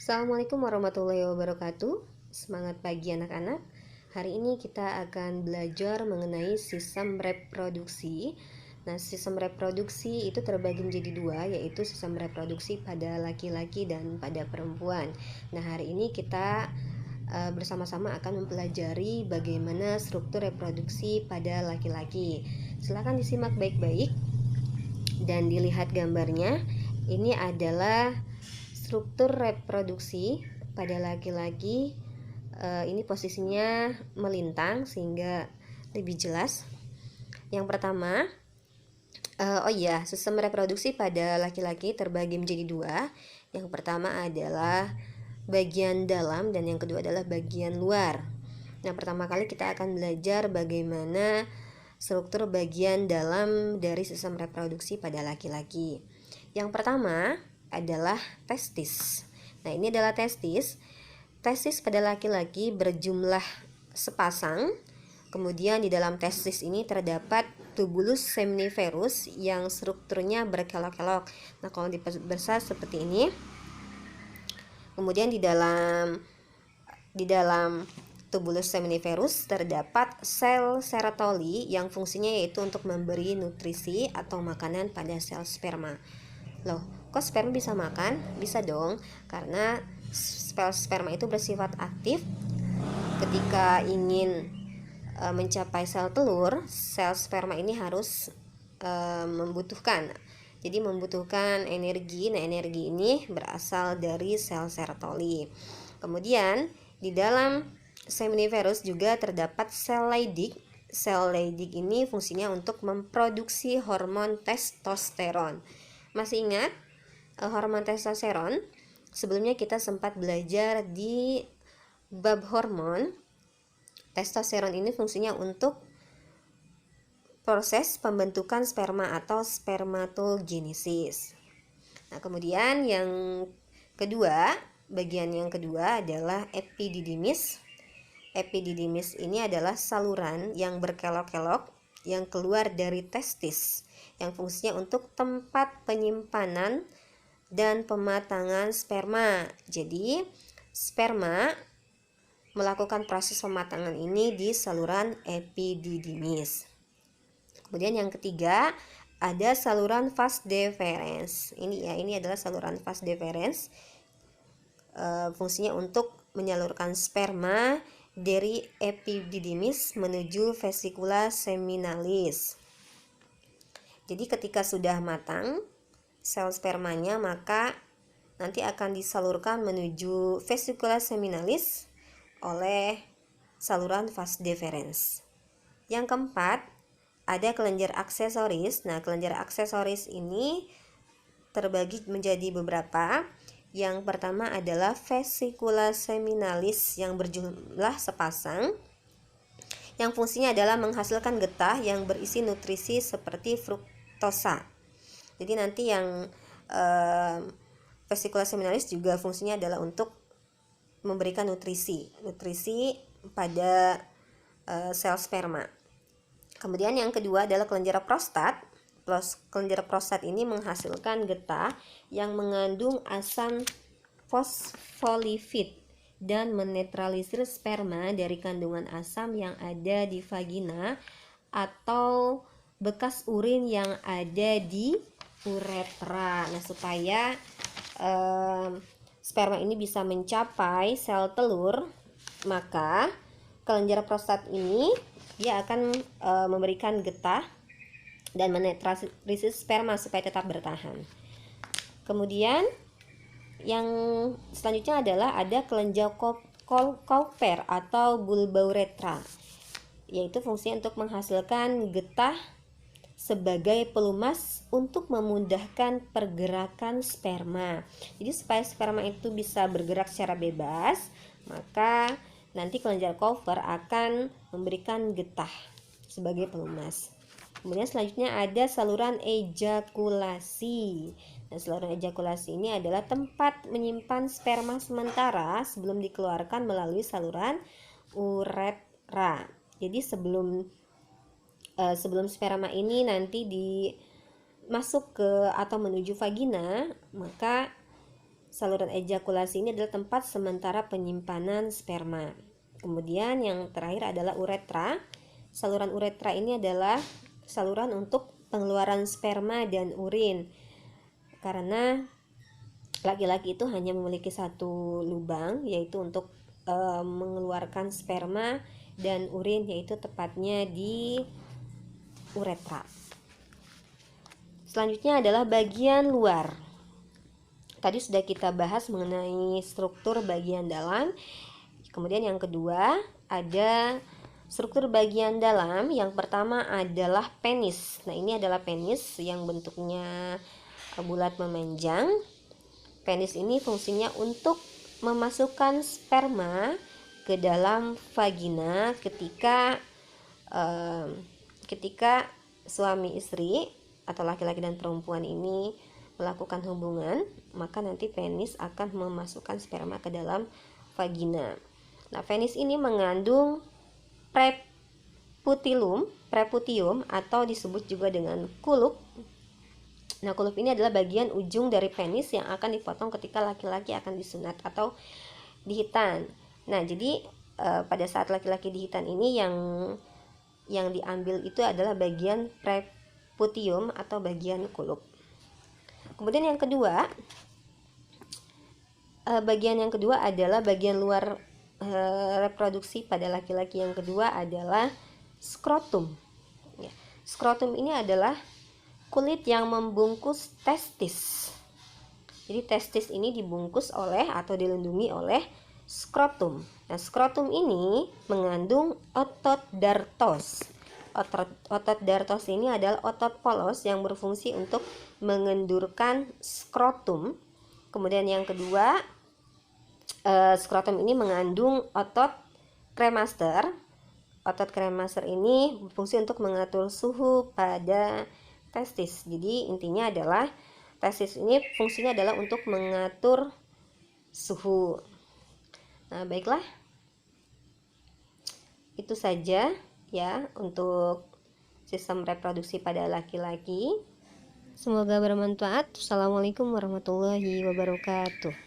Assalamualaikum warahmatullahi wabarakatuh. Semangat pagi anak-anak. Hari ini kita akan belajar mengenai sistem reproduksi. Nah, sistem reproduksi itu terbagi menjadi dua, yaitu sistem reproduksi pada laki-laki dan pada perempuan. Nah, hari ini kita bersama-sama akan mempelajari bagaimana struktur reproduksi pada laki-laki. Silakan disimak baik-baik dan dilihat gambarnya. Ini adalah struktur reproduksi pada laki-laki. Ini posisinya melintang sehingga lebih jelas. Yang pertama, sistem reproduksi pada laki-laki terbagi menjadi dua. Yang pertama adalah bagian dalam dan yang kedua adalah bagian luar. Nah, pertama kali kita akan belajar bagaimana struktur bagian dalam dari sistem reproduksi pada laki-laki. Yang pertama adalah testis. Nah, ini adalah testis. Testis pada laki-laki berjumlah sepasang. Kemudian di dalam testis ini terdapat tubulus seminiferus yang strukturnya berkelok-kelok. Nah, kalau diperbesar seperti ini. Kemudian di dalam tubulus seminiferus terdapat sel serotoli yang fungsinya yaitu untuk memberi nutrisi atau makanan pada sel sperma. Loh, kok sperma bisa makan? Bisa dong, karena sel sperma itu bersifat aktif. Ketika ingin mencapai sel telur, sel sperma ini harus membutuhkan energi. Nah, energi ini berasal dari sel serotoli. Kemudian di dalam seminiferus juga terdapat sel Leydig. Sel Leydig ini fungsinya untuk memproduksi hormon testosteron. Masih ingat hormon testosteron? Sebelumnya kita sempat belajar di bab hormon. Testosteron ini fungsinya untuk proses pembentukan sperma atau spermatogenesis. Nah, kemudian bagian yang kedua adalah epididymis. Epididymis ini adalah saluran yang berkelok-kelok yang keluar dari testis, yang fungsinya untuk tempat penyimpanan dan pematangan sperma. Jadi, sperma melakukan proses pematangan ini di saluran epididymis. Kemudian yang ketiga ada saluran vas deferens. Ini adalah saluran vas deferens. Fungsinya untuk menyalurkan sperma dari epididymis menuju vesikula seminalis. Jadi ketika sudah matang sel spermanya, maka nanti akan disalurkan menuju vesikula seminalis oleh saluran vas deferens. Yang keempat, ada kelenjar aksesoris. Nah, kelenjar aksesoris ini terbagi menjadi beberapa. Yang pertama adalah vesikula seminalis yang berjumlah sepasang, yang fungsinya adalah menghasilkan getah yang berisi nutrisi seperti fruktosa. Jadi nanti yang vesikula seminalis juga fungsinya adalah untuk memberikan nutrisi pada sel sperma. Kemudian yang kedua adalah kelenjar prostat. Kelenjar prostat ini menghasilkan getah yang mengandung asam fosfolipid dan menetralisir sperma dari kandungan asam yang ada di vagina atau bekas urin yang ada di uretra. Nah, supaya sperma ini bisa mencapai sel telur, maka kelenjar prostat ini dia akan memberikan getah dan menetralisir sperma supaya tetap bertahan. Kemudian yang selanjutnya adalah ada kelenjar Cowper atau bulbauretra, yaitu fungsinya untuk menghasilkan getah sebagai pelumas untuk memudahkan pergerakan sperma. Jadi supaya sperma itu bisa bergerak secara bebas, maka nanti kelenjar Cowper akan memberikan getah sebagai pelumas. Kemudian selanjutnya ada saluran ejakulasi. Nah, saluran ejakulasi ini adalah tempat menyimpan sperma sementara sebelum dikeluarkan melalui saluran uretra. Jadi sebelum sperma ini nanti masuk ke atau menuju vagina, maka saluran ejakulasi ini adalah tempat sementara penyimpanan sperma. Kemudian yang terakhir adalah uretra. Saluran uretra ini adalah saluran untuk pengeluaran sperma dan urin. Karena laki-laki itu hanya memiliki satu lubang, yaitu untuk mengeluarkan sperma dan urin, yaitu tepatnya di uretra. Selanjutnya adalah bagian luar. Tadi sudah kita bahas mengenai struktur bagian dalam. Kemudian yang kedua ada struktur bagian dalam. Yang pertama adalah penis. Nah, ini adalah penis yang bentuknya bulat memanjang. Penis ini fungsinya untuk memasukkan sperma ke dalam vagina ketika suami istri atau laki-laki dan perempuan ini melakukan hubungan, maka nanti penis akan memasukkan sperma ke dalam vagina. Nah, penis ini mengandung preputium atau disebut juga dengan kulup. Nah, kulup ini adalah bagian ujung dari penis yang akan dipotong ketika laki-laki akan disunat atau dihitan. Nah, jadi pada saat laki-laki dihitan ini yang diambil itu adalah bagian preputium atau bagian kulup. Kemudian yang kedua, bagian yang kedua adalah bagian luar reproduksi pada laki-laki. Yang kedua adalah skrotum. Ya, skrotum ini adalah kulit yang membungkus testis. Jadi testis ini dibungkus oleh atau dilindungi oleh skrotum. Nah, skrotum ini mengandung otot dartos. Otot dartos ini adalah otot polos yang berfungsi untuk mengendurkan skrotum. Kemudian yang kedua, skrotum ini mengandung otot kremaster. Otot kremaster ini berfungsi untuk mengatur suhu pada testis. Jadi intinya adalah testis ini fungsinya adalah untuk mengatur suhu. Nah, baiklah, itu saja ya untuk sistem reproduksi pada laki-laki. Semoga bermanfaat. Assalamualaikum warahmatullahi wabarakatuh.